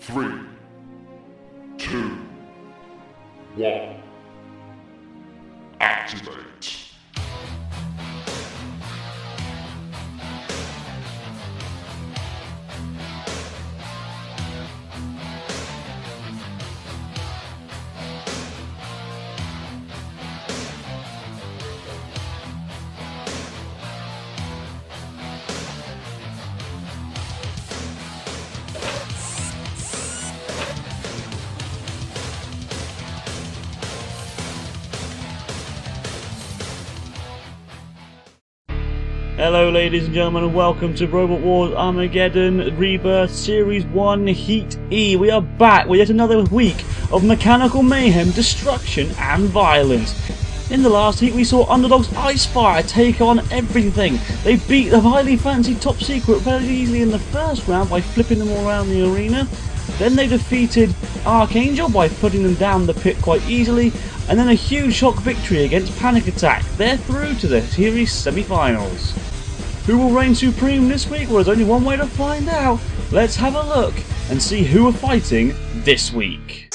3, 2, 1. Activate. Hello ladies and gentlemen, and welcome to Robot Wars Armageddon Rebirth Series 1 Heat E. We are back with yet another week of mechanical mayhem, destruction and violence. In the last heat we saw Underdog's Icefire take on everything. They beat the highly fancied Top Secret very easily in the first round by flipping them all around the arena. Then they defeated Archangel by putting them down the pit quite easily. And then a huge shock victory against Panic Attack. They're through to the series semi-finals. Who will reign supreme this week? Well, there's only one way to find out. Let's have a look and see who are fighting this week.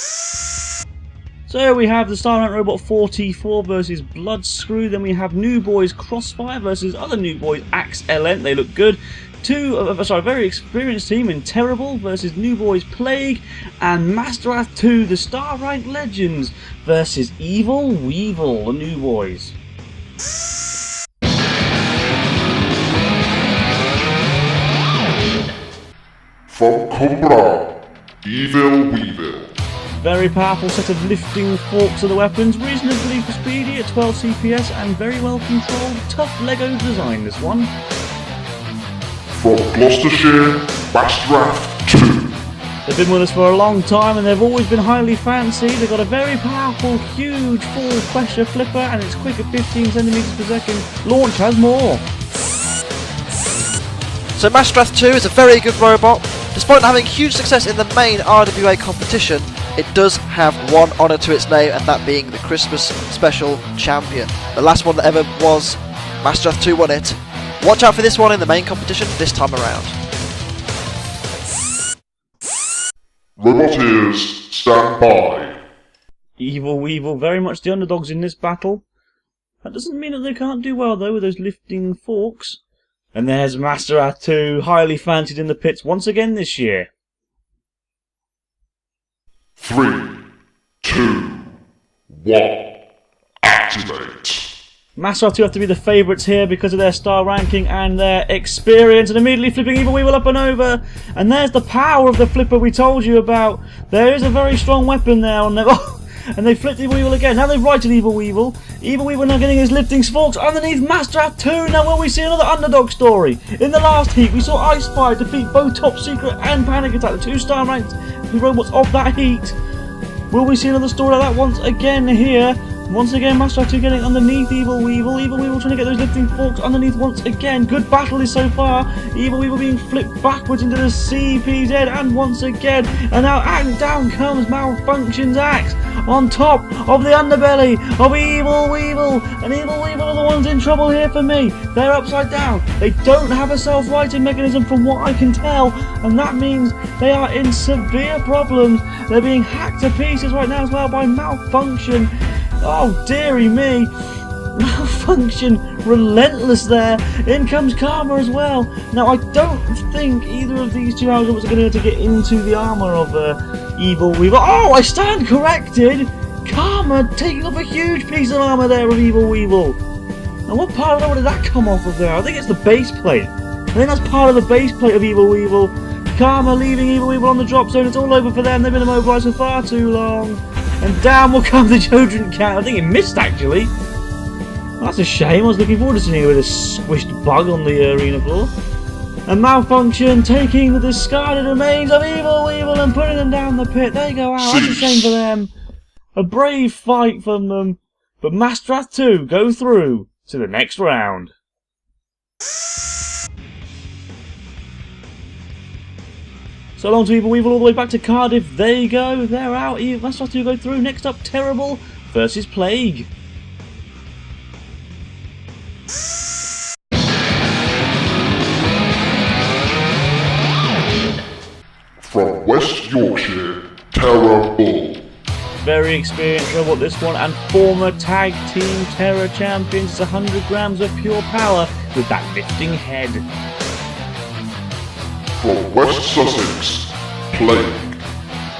So we have the Star Rank Robot 44 versus Bloodscrew. Then we have New Boys Crossfire versus other New Boys Axe LN. They look good. Very experienced team in Terrible versus New Boys Plague, and Master Wrath 2, the Star Rank Legends versus Evil Weevil, the New Boys. From Cumbra, Evil Weevil. Very powerful set of lifting forks of the weapons, reasonably speedy at 12 CPS and very well controlled. Tough Lego design, this one. From Gloucestershire, Master Wrath 2. They've been with us for a long time and they've always been highly fancy. They've got a very powerful, huge full pressure flipper and it's quick at 15 centimeters per second. Launch has more. So Master Wrath 2 is a very good robot. Despite not having huge success in the main RWA competition, it does have one honour to its name, and that being the Christmas Special Champion. The last one that ever was, Master Wrath 2 won it. Watch out for this one in the main competition this time around. Roboteers, stand by. Evil Weevil, very much the underdogs in this battle. That doesn't mean that they can't do well though with those lifting forks. And there's Master Wrath 2, highly fancied in the pits once again this year. 3, 2, 1. Activate. Master Wrath 2 have to be the favourites here because of their star ranking and their experience, and immediately flipping Evil Weevil up and over. And there's the power of the flipper we told you about. There is a very strong weapon there, and they flipped Evil Weevil again. Now they've righted Evil Weevil. Evil Weevil now getting his lifting forks underneath Master Wrath 2. Now will we see another underdog story? In the last heat we saw Icefire defeat both Top Secret and Panic Attack, the two star ranked robots of that heat. Will we see another story like that once again here? Once again, Master Wrath 2 getting underneath Evil Weevil. Evil Weevil trying to get those lifting forks underneath once again. Good battle is so far. Evil Weevil being flipped backwards into the CPZ and once again. And now down comes Malfunction's axe on top of the underbelly of Evil Weevil. And Evil Weevil are the ones in trouble here for me. They're upside down. They don't have a self-righting mechanism from what I can tell. And that means they are in severe problems. They're being hacked to pieces right now as well by Malfunction. Oh dearie me, Malfunction, relentless there. In comes Karma as well. Now I don't think either of these two outfits are going to get into the armour of Evil Weevil. Oh, I stand corrected. Karma taking off a huge piece of armour there of Evil Weevil. Now what part of that did that come off of there? I think it's the base plate. I think that's part of the base plate of Evil Weevil. Karma leaving Evil Weevil on the drop zone. It's all over for them. They've been immobilised for far too long. And down will come the children cat. I think it missed actually. Well, that's a shame. I was looking forward to seeing it with a squished bug on the arena floor. And Malfunction taking the discarded remains of Evil Weevil and putting them down the pit. They go out. That's a shame for them. A brave fight from them. But Master Wrath 2 go through to the next round. So long to Evil Weevil all the way back to Cardiff. There you go. They're out. Master Wrath 2 go through. Next up, Terrible versus Plague. From from West Yorkshire, Terror Bull. Very experienced robot this one, and former tag team Terror champions. It's 100 grams of pure power with that lifting head. From West Sussex, Plague.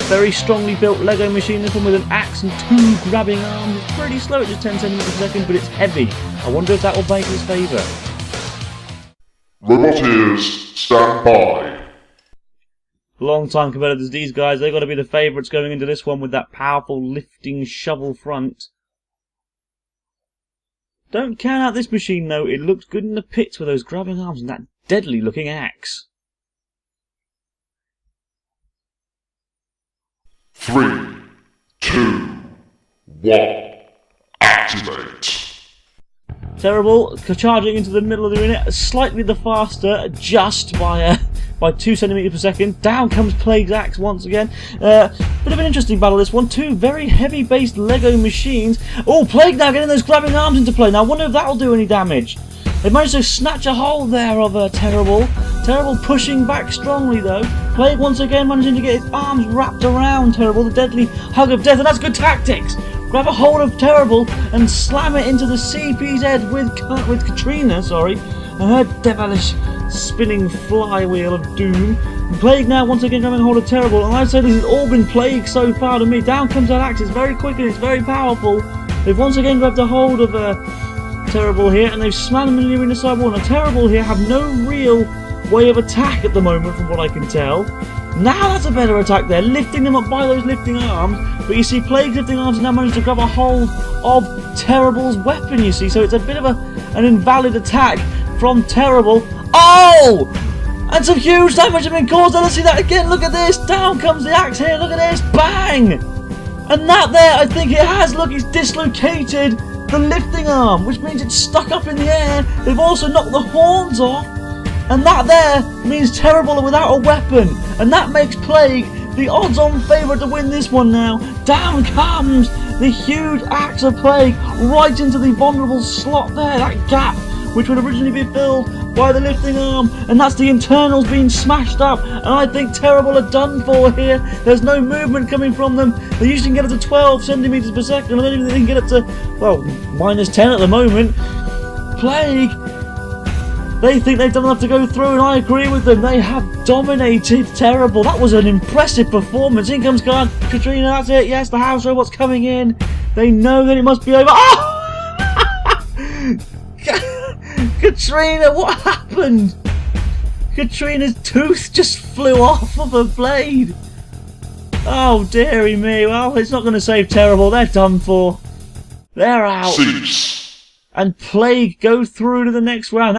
Very strongly built Lego machine, this one with an axe and 2 grabbing arms. It's pretty slow at just 10 centimeters per second, but it's heavy. I wonder if that will make his favour. Roboteers, stand by. Long-time competitors, these guys, they've got to be the favourites going into this one with that powerful lifting shovel front. Don't count out this machine though, it looked good in the pits with those grabbing arms and that deadly looking axe. 3, 2, 1, activate. Terrible, charging into the middle of the arena, slightly the faster, just by 2 centimeters per second. Down comes Plague's axe once again. Bit of an interesting battle this one. 2 very heavy based Lego machines. Oh, Plague now getting those grabbing arms into play. Now I wonder if that will do any damage. They managed to snatch a hold there of Terrible. Terrible pushing back strongly though. Plague once again managing to get his arms wrapped around Terrible, the deadly hug of death, and that's good tactics. Grab a hold of Terrible and slam it into the CP's head with Katrina, and her devilish spinning flywheel of doom. And Plague now once again grabbing a hold of Terrible, and I'd say this has all been Plague so far to me. Down comes that axe, it's very quick and it's very powerful. They've once again grabbed a hold of Terrible here, and they've slammed him in the arena sidewall. Now Terrible here have no real way of attack at the moment from what I can tell. Now that's a better attack there, lifting them up by those lifting arms, but you see Plague's lifting arms now managed to grab a hold of Terrible's weapon, you see, so it's a bit of an invalid attack from Terrible. Oh! And some huge damage has been caused. Let's see that again, look at this, down comes the axe here, look at this, bang! And that there, I think it has, look, it's dislocated the lifting arm, which means it's stuck up in the air. They've also knocked the horns off. And that there means Terrible are without a weapon, and that makes Plague the odds-on favourite to win this one now. Down comes the huge axe of Plague right into the vulnerable slot there, that gap which would originally be filled by the lifting arm, and that's the internals being smashed up, and I think Terrible are done for here. There's no movement coming from them. They usually can get up to 12 centimeters per second. I don't even think they can get up to, well, minus 10 at the moment. Plague, they think they've done enough to go through, and I agree with them. They have dominated Terrible. That was an impressive performance. In comes Katrina, that's it. Yes, the house robot's coming in. They know that it must be over. Oh! Katrina, what happened? Katrina's tooth just flew off of her blade. Oh, dearie me. Well, it's not going to save Terrible. They're done for. They're out. Cease. And Plague go through to the next round.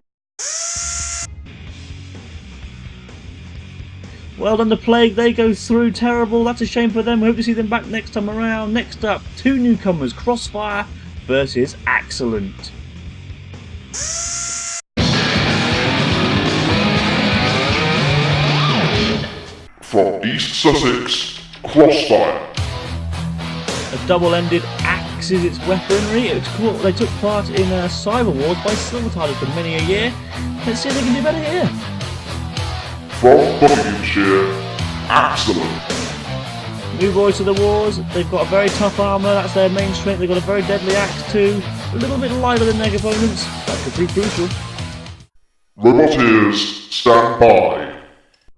Well done to Plague, they go through. Terrible, that's a shame for them. We hope to see them back next time around. Next up, 2 newcomers, Crossfire versus Excellent. From East Sussex, Crossfire. A double-ended axe is its weaponry. It's cool. They took part in Cyber Wars by Silvertide for many a year. Let's see if they can do better here. From Buckinghamshire, Excellent. New boys to the wars. They've got a very tough armour. That's their main strength. They've got a very deadly axe too. A little bit lighter than their opponents. That could be crucial. Roboteers, stand by.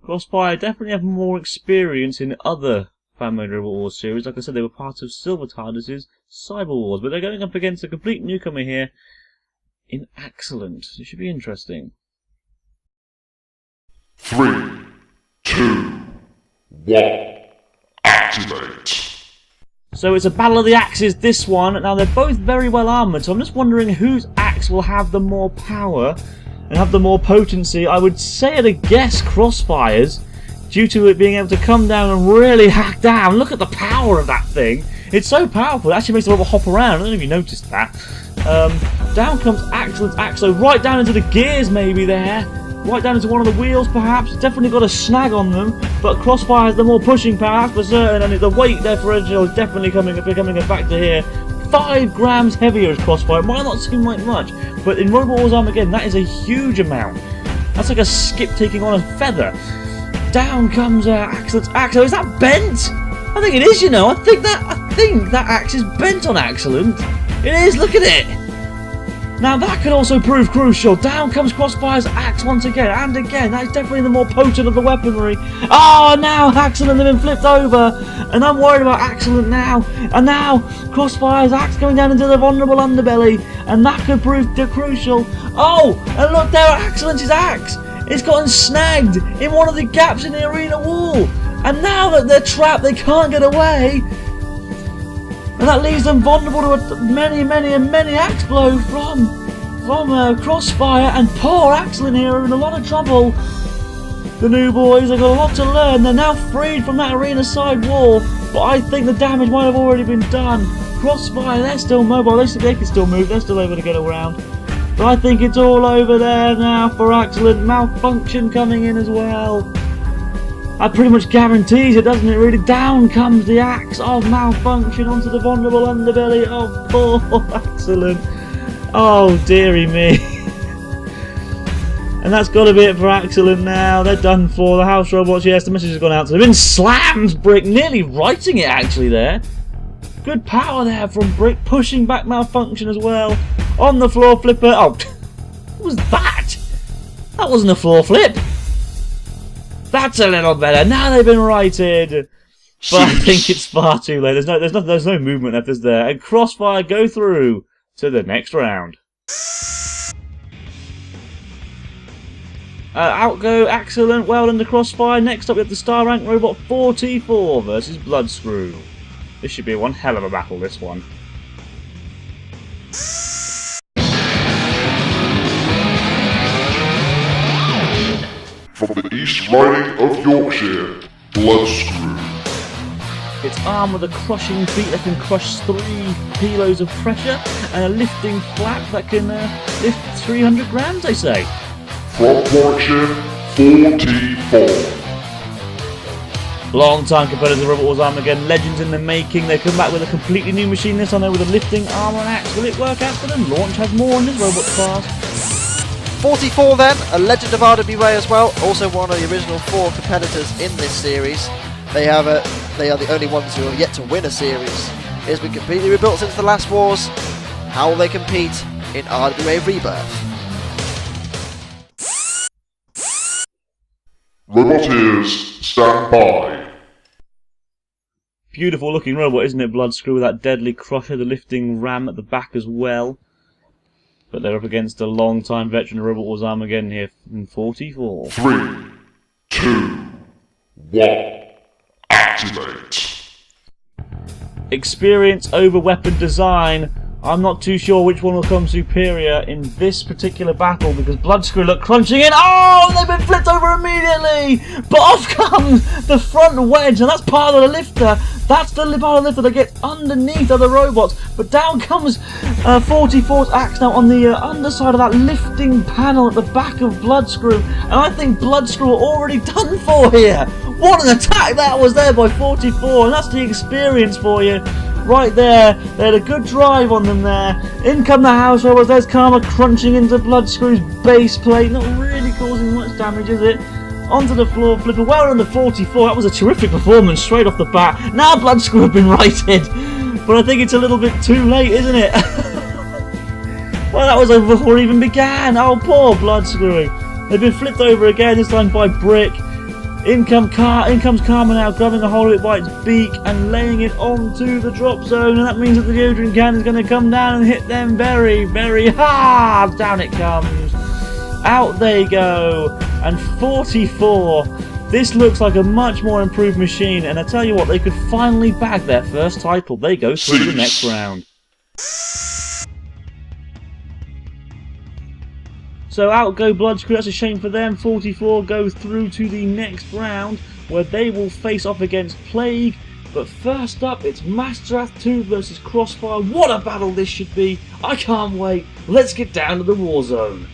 Crossfire definitely have more experience in other Fan Mode Rebel Wars series. Like I said, they were part of Silvertardus' Cyber Wars, but they're going up against a complete newcomer here in Excellent. It should be interesting. 3, 2, 1, activate. So it's a battle of the axes, this one. Now they're both very well armoured, so I'm just wondering whose axe will have the more power and have the more potency. I would say at a guess Crossfire's, due to it being able to come down and really hack down. Look at the power of that thing. It's so powerful, it actually makes the robot hop around. I don't know if you noticed that. Down comes Excellent's axe, so right down into the gears maybe there. Right down into one of the wheels perhaps. Definitely got a snag on them, but Crossfire has the more pushing power, that's for certain, and the weight differential is definitely becoming a factor here. 5 grams heavier as Crossfire. It might not seem like much, but in Robot Wars Armageddon that is a huge amount. That's like a skip taking on a feather. down comes Axel's axe. Oh, is that bent? I think it is, you know. I think that axe is bent on Excellent. It is, look at it. Now that could also prove crucial. Down comes Crossfire's axe once again, and again. That is definitely the more potent of the weaponry. Oh, now Excellent have been flipped over, and I'm worried about Excellent now. And now Crossfire's axe going down into the vulnerable underbelly, and that could prove crucial. Oh, and look there at Excellent's axe. It's gotten snagged in one of the gaps in the arena wall, and now that they're trapped, they can't get away. And that leaves them vulnerable to a many axe blow from Crossfire, and poor Excellent here are in a lot of trouble. The new boys have got a lot to learn. They're now freed from that arena side wall, but I think the damage might have already been done. Crossfire, they're still mobile, they can still move, they're still able to get around. But I think it's all over there now for Excellent. Malfunction coming in as well. That pretty much guarantees it, doesn't it, really? Down comes the axe of Malfunction onto the vulnerable underbelly of poor Excellent. Oh, dearie me. And that's got to be it for Excellent now. They're done for. The house robots, yes, the message has gone out to them. In slams Brick, nearly writing it actually there. Good power there from Brick, pushing back Malfunction as well. On the floor flipper. Oh, what was that? That wasn't a floor flip. That's a little better. Now they've been righted. But I think it's far too late. There's no movement left, is there? And Crossfire go through to the next round. Out go Excellent, well done to Crossfire. Next up we have the Star Rank Robot 44 versus Bloodscrew. This should be one hell of a battle, this one. From the East Riding of Yorkshire, Bloodscrew. It's armed with a crushing beat that can crush 3 kilos of pressure, and a lifting flap that can lift 300 grams, they say. From Warwickshire, 44. Long time competitors of Robot Wars Armageddon, legends in the making. They come back with a completely new machine this time there with a lifting armour and axe. Will it work out for them? Launch has more in this robot class. 44 then, a legend of RWA as well, also one of the original 4 competitors in this series. They are the only ones who have yet to win a series. It has been completely rebuilt since the last wars. How will they compete in RWA Rebirth? Roboteers, stand by. Beautiful looking robot, isn't it, Bloodscrew, with that deadly crusher, the lifting ram at the back as well. But they're up against a long-time veteran of Robot Wars Armageddon here in 44. 3, 2, 1, activate. Experience over weapon design. I'm not too sure which one will come superior in this particular battle, because Bloodscrew look crunching in. Oh, they've been flipped over immediately! But off comes the front wedge, and that's part of the lifter. That's the part of the lifter that gets underneath other robots. But down comes 44's axe now on the underside of that lifting panel at the back of Bloodscrew. And I think Bloodscrew are already done for here. What an attack that was there by 44, and that's the experience for you. Right there, they had a good drive on them there. In come the house robots, there's Karma crunching into Bloodscrew's base plate. Not really causing much damage, is it? Onto the floor flipper, well on the 44. That was a terrific performance straight off the bat. Now Bloodscrew have been righted. But I think it's a little bit too late, isn't it? Well, that was over before it even began. Oh, poor Bloodscrew. They've been flipped over again, this time by Brick. In comes Karma now, grabbing a hold of it by its beak and laying it onto the drop zone, and that means that the deodorant can is going to come down and hit them very, very hard. Down it comes. Out they go. And 44. This looks like a much more improved machine, and I tell you what, they could finally bag their first title. They go through to the next round. So out go Bloodscrew, that's a shame for them. 44 go through to the next round, where they will face off against Plague. But first up, it's Mastrath 2 versus Crossfire. What a battle this should be. I can't wait. Let's get down to the war zone.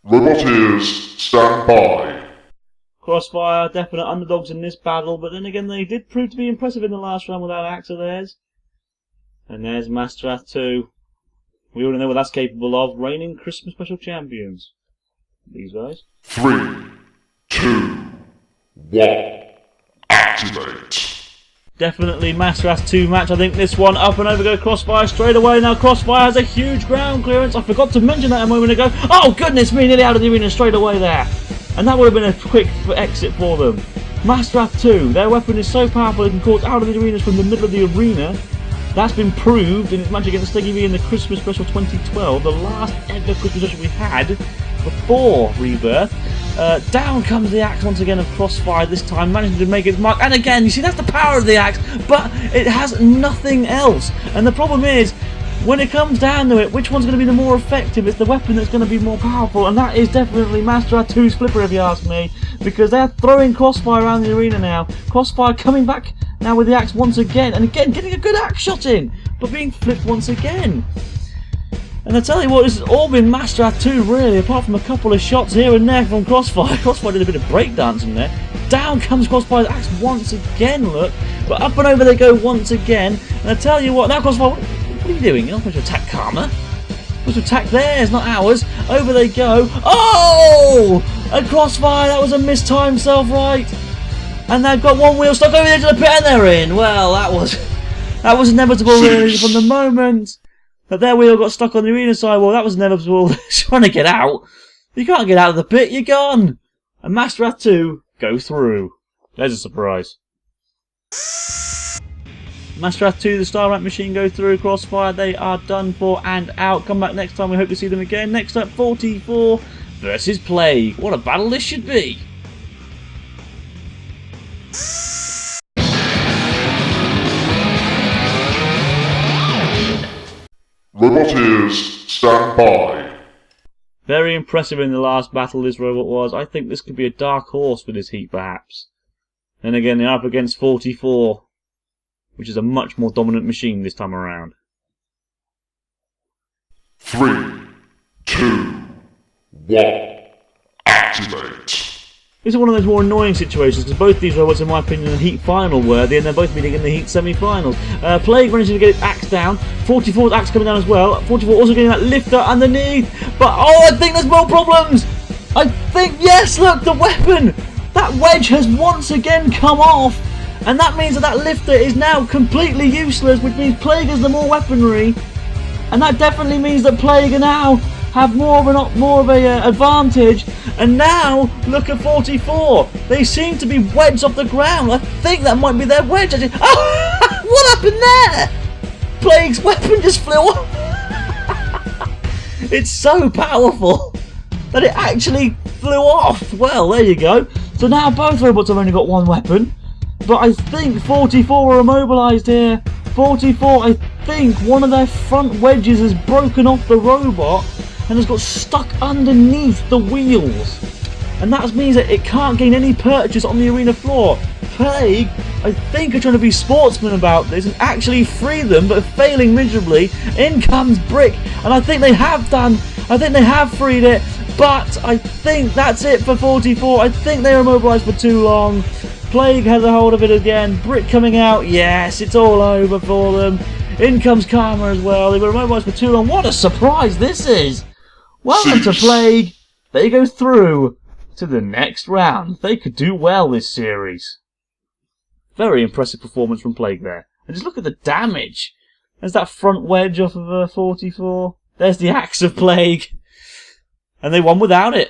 Roboteers, stand by. Crossfire, definite underdogs in this battle, but then again they did prove to be impressive in the last round with that axe of theirs. And there's Mastrath 2. We already know what that's capable of. Reigning Christmas special champions. These guys. 3, 2, 1. Activate. Definitely Master Race 2 match. I think this one up and over go Crossfire straight away. Now Crossfire has a huge ground clearance. I forgot to mention that a moment ago. Oh goodness me, nearly out of the arena straight away there. And that would have been a quick exit for them. Master Race 2, their weapon is so powerful it can cause out of the arenas from the middle of the arena. That's been proved in its match against Steggy V in the Christmas Special 2012, the last ever Christmas Special we had before Rebirth. Down comes the axe once again of Crossfire, this time managing to make its mark. And again, you see, that's the power of the axe, but it has nothing else. And the problem is, when it comes down to it, which one's going to be the more effective? It's the weapon that's going to be more powerful, and that is definitely Master Race 2's flipper, if you ask me, because they're throwing Crossfire around the arena now. Crossfire coming back now with the axe once again, and again getting a good axe shot in, but being flipped once again. And I tell you what, this has all been Master Race 2 really, apart from a couple of shots here and there from Crossfire. Crossfire did a bit of breakdancing there. Down comes Crossfire's axe once again, look. But up and over they go once again. And I tell you what, now Crossfire, what are you doing? You're not supposed to attack Karma. You're supposed to attack theirs, not ours. Over they go. Oh! And Crossfire, that was a mistimed self-right. And they've got one wheel stuck over the edge of the pit and they're in. Well, that was inevitable really from the moment that their wheel got stuck on the arena sidewall. That was inevitable. Trying to get out. You can't get out of the pit, you're gone. And Master Race 2 go through. There's a surprise. Master Race 2, the Star Rank machine go through. Crossfire, they are done for and out. Come back next time, we hope to see them again. Next up, 44 versus Plague. What a battle this should be. Roboteers, stand by. Very impressive in the last battle this robot was. I think this could be a dark horse for this heat perhaps. Then again, they're up against 44, which is a much more dominant machine this time around. 3, 2, 1. Activate. This is one of those more annoying situations because both these robots, in my opinion, in the heat final worthy, and they're both meeting in the heat semi-finals. Plague managing to get its axe down. 44's axe coming down as well. 44 also getting that lifter underneath. But oh, I think there's more problems. I think, yes, look, the weapon. That wedge has once again come off. And that means that that lifter is now completely useless, which means Plague has the more weaponry. And that definitely means that Plague are now have more of a advantage. And now look at 44. They seem to be wedged off the ground. I think that might be their wedge. Oh, what happened there? Plague's weapon just flew off. It's so powerful that it actually flew off. Well, there you go. So now both robots have only got one weapon. But I think 44 are immobilised here. 44, I think one of their front wedges has broken off the robot and has got stuck underneath the wheels. And that means that it can't gain any purchase on the arena floor. Plague, I think, are trying to be sportsmen about this and actually free them, but failing miserably. In comes Brick, and I think they have done. I think they have freed it, but I think that's it for 44. I think they were immobilised for too long. Plague has a hold of it again. Brick coming out. Yes, it's all over for them. In comes Karma as well. They were immobilised for too long. What a surprise this is. Well done to Plague. They go through to the next round. They could do well this series. Very impressive performance from Plague there. And just look at the damage. There's that front wedge off of 44. There's the axe of Plague. And they won without it.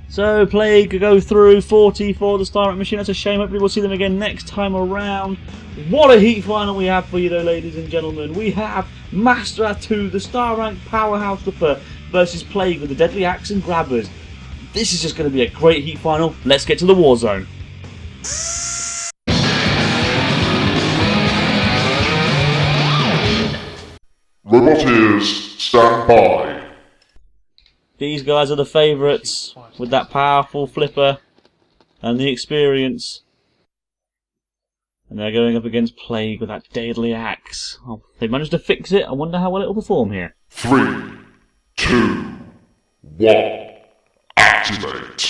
So Plague go through 44, the Star Rank machine. That's a shame. Hopefully we'll see them again next time around. What a heat final we have for you though, ladies and gentlemen. We have Master Race 2, the Star Rank powerhouse flipper, versus Plague with the deadly axe and grabbers. This is just going to be a great heat final. Let's get to the war zone. Roboteers, stand by. These guys are the favourites with that powerful flipper and the experience. And they're going up against Plague with that deadly axe. Oh, they managed to fix it. I wonder how well it will perform here. 3, 2, 1. Activate.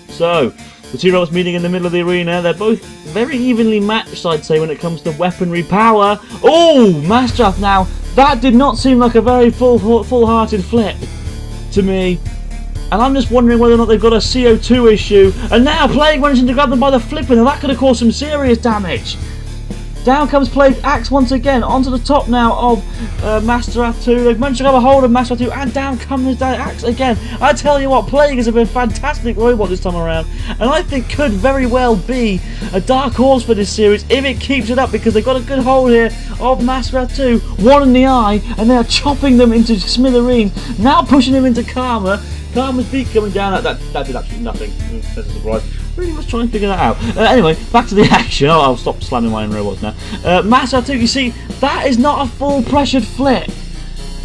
So, The two robots meeting in the middle of the arena. They're both very evenly matched, I'd say, when it comes to weaponry power. Oh, Mastrath now. That did not seem like a very full-hearted flip to me. And I'm just wondering whether or not they've got a CO2 issue. And now Plague managing to grab them by the flipper. Now that could have caused some serious damage. Down comes Plague, axe once again, onto the top now of Mastrath 2. They've managed to grab a hold of Mastrath 2, and down comes the axe again. I tell you what, Plague has been a fantastic robot this time around, and I think could very well be a dark horse for this series if it keeps it up, because they've got a good hold here of Mastrath 2, one in the eye, and they are chopping them into smithereens, now pushing them into Karma. Karma's beak coming down. That did absolutely nothing. That's a surprise. Really was trying to figure that out. Anyway, back to the action. Oh, I'll stop slamming my own robots now. Mastrath 2, you see, that is not a full pressured flip.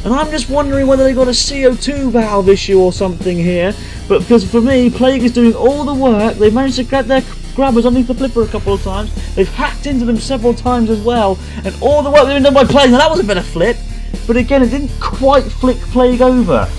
And I'm just wondering whether they've got a CO2 valve issue or something here. But because for me, Plague is doing all the work. They've managed to get their grabbers underneath the flipper a couple of times. They've hacked into them several times as well. And all the work they've been done by Plague. Now that was a bit of flip. But again, it didn't quite flick Plague over.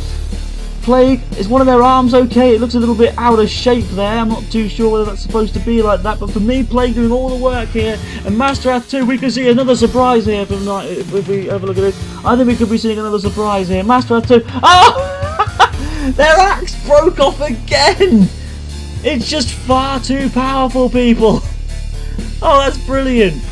Plague, is one of their arms okay? It looks a little bit out of shape there. I'm not too sure whether that's supposed to be like that, but for me, Plague doing all the work here. And Mastrath 2, we could see another surprise here if we have a look at it. I think we could be seeing another surprise here. Mastrath 2, oh! Their axe broke off again! It's just far too powerful, people. Oh, that's brilliant.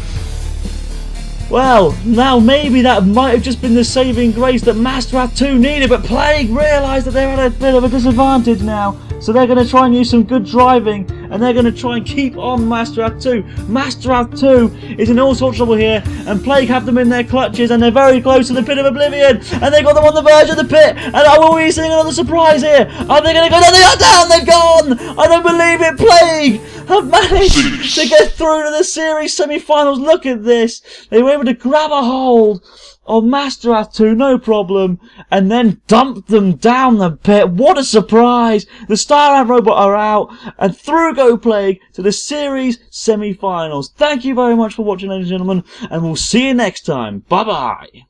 Well, now maybe that might have just been the saving grace that Mastrath 2 needed, but Plague realised that they're at a bit of a disadvantage now. So they're going to try and use some good driving, and they're going to try and keep on Mastrath 2. Mastrath 2 is in all sorts of trouble here, and Plague have them in their clutches, and they're very close to the pit of oblivion, and they've got them on the verge of the pit, and will we be seeing another surprise here? Are they going to go down? They are down! They've gone! I don't believe it! Plague have managed to get through to the series semi-finals. Look at this. They were able to grab a hold of Mastrath 2, no problem, and then dump them down the pit. What a surprise! The Star Ant Robot are out, and through go Plague to the series semi-finals. Thank you very much for watching, ladies and gentlemen, and we'll see you next time. Bye-bye.